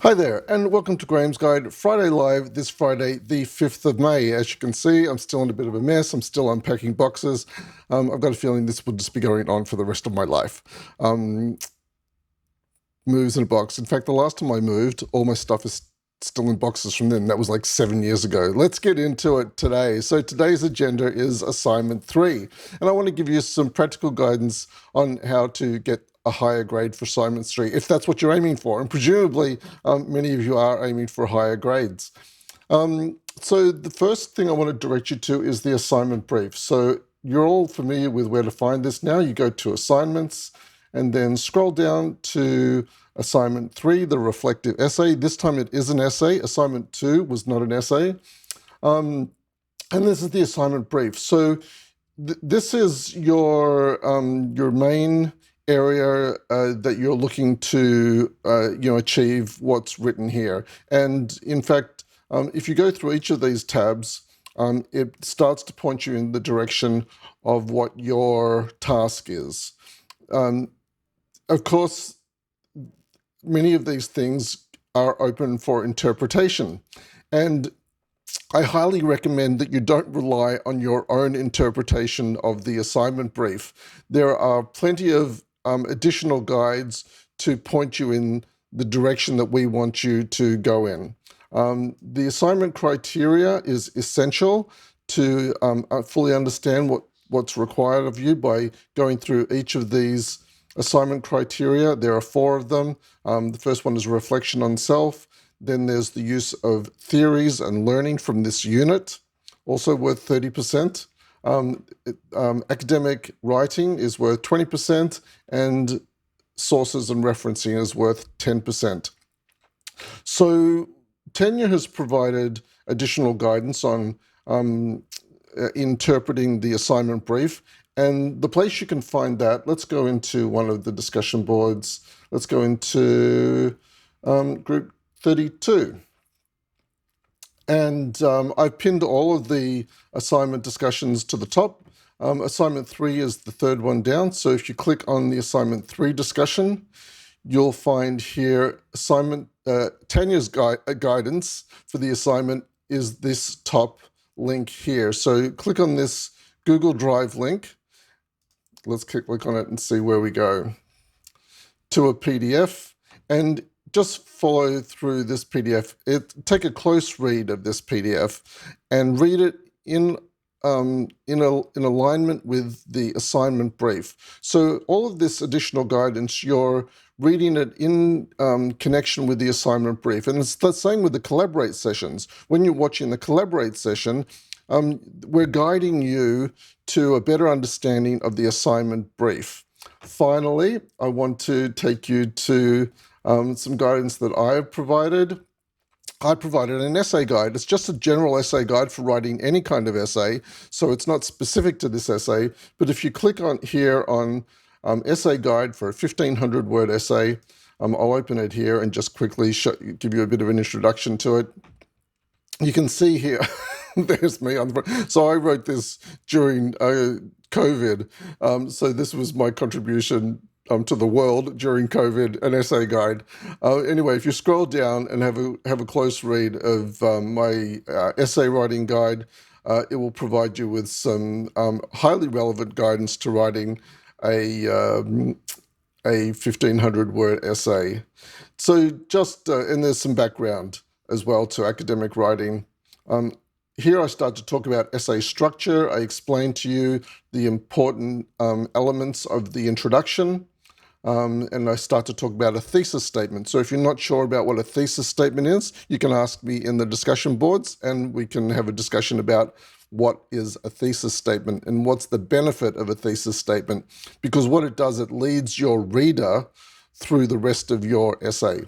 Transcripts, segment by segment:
Hi there, and welcome to Graeme's Guide, Friday Live, this Friday, the 5th of May. As you can see, I'm still in a bit of a mess. I'm still unpacking boxes. I've got a feeling this will just be going on for the rest of my life. Moves in a box. In fact, the last time I moved, all my stuff is still in boxes from then. That was like 7 years ago. Let's get into it today. So today's agenda is assignment 3, and I want to give you some practical guidance on how to get a higher grade for assignment 3, if that's what you're aiming for. And presumably, many of you are aiming for higher grades. So the first thing I want to direct you to is the assignment brief. So you're all familiar with where to find this now. You go to assignments and then scroll down to assignment 3, the reflective essay. This time it is an essay. Assignment 2 was not an essay. And this is the assignment brief. So this is your main area that you're looking to achieve what's written here. And in fact, if you go through each of these tabs, it starts to point you in the direction of what your task is. Of course, many of these things are open for interpretation, and I highly recommend that you don't rely on your own interpretation of the assignment brief. There are plenty of additional guides to point you in the direction that we want you to go in. The assignment criteria is essential to fully understand what's required of you by going through each of these assignment criteria. There are 4 of them. The first one is reflection on self. Then there's the use of theories and learning from this unit, also worth 30%. Academic writing is worth 20%, and sources and referencing is worth 10%. So Tenure has provided additional guidance on interpreting the assignment brief. And the place you can find that, let's go into one of the discussion boards. Let's go into group 32. And I've pinned all of the assignment discussions to the top. Assignment 3 is the third one down. So if you click on the assignment 3 discussion, you'll find here assignment Tanya's guidance for the assignment is this top link here. So click on this Google Drive link. Let's click on it and see where we go. To a PDF, and just follow through this PDF. Take a close read of this PDF and read it in alignment with the assignment brief. So all of this additional guidance, you're reading it in connection with the assignment brief. And it's the same with the Collaborate sessions. When you're watching the Collaborate session, we're guiding you to a better understanding of the assignment brief. Finally, I want to take you to some guidance that I have provided. I provided an essay guide. It's just a general essay guide for writing any kind of essay, so it's not specific to this essay. But if you click on here on essay guide for a 1,500-word essay, I'll open it here and just quickly give you a bit of an introduction to it. You can see here, there's me on the front. So I wrote this during COVID. So this was my contribution to the world during COVID, an essay guide. Anyway, if you scroll down and have a close read of my essay writing guide, it will provide you with some highly relevant guidance to writing a 1,500-word essay. So just, and there's some background as well to academic writing. Here I start to talk about essay structure. I explain to you the important elements of the introduction, and I start to talk about a thesis statement. So if you're not sure about what a thesis statement is, you can ask me in the discussion boards, and we can have a discussion about what is a thesis statement and what's the benefit of a thesis statement, because what it does, it leads your reader through the rest of your essay.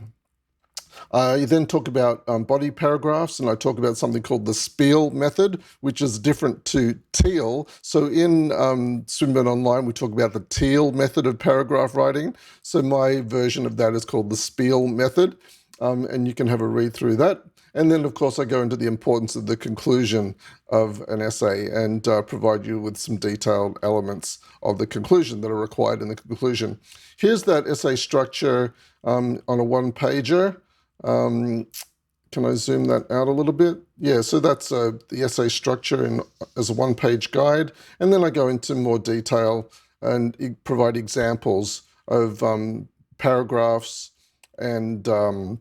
I then talk about body paragraphs, and I talk about something called the Spiel method, which is different to Teal. So in Swinburne Online, we talk about the Teal method of paragraph writing. So my version of that is called the Spiel method, and you can have a read through that. And then, of course, I go into the importance of the conclusion of an essay and provide you with some detailed elements of the conclusion that are required in the conclusion. Here's that essay structure on a one-pager. Can I zoom that out a little bit? Yeah, so that's the essay structure as a one-page guide. And then I go into more detail and provide examples of paragraphs and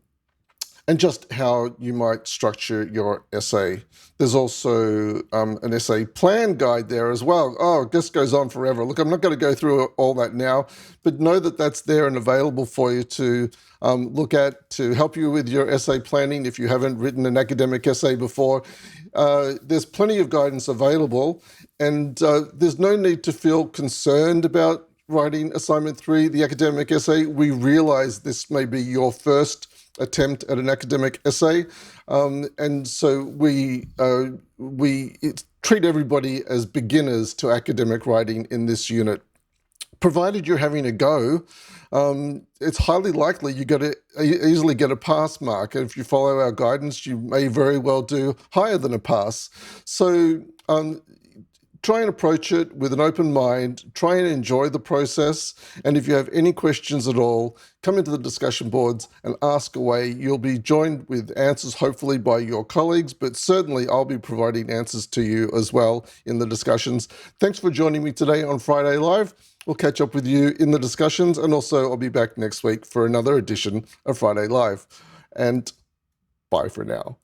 just how you might structure your essay. There's also an essay plan guide there as well. Oh, this goes on forever. Look, I'm not going to go through all that now, but know that that's there and available for you to look at to help you with your essay planning if you haven't written an academic essay before. There's plenty of guidance available, and there's no need to feel concerned about writing assignment 3, the academic essay. We realize this may be your first attempt at an academic essay, and so we treat everybody as beginners to academic writing in this unit. Provided you're having a go, it's highly likely you're going to easily get a pass mark. And if you follow our guidance, you may very well do higher than a pass. So try and approach it with an open mind, try and enjoy the process. And if you have any questions at all, come into the discussion boards and ask away. You'll be joined with answers, hopefully by your colleagues, but certainly I'll be providing answers to you as well in the discussions. Thanks for joining me today on Friday Live. We'll catch up with you in the discussions, and also I'll be back next week for another edition of Friday Live. And bye for now.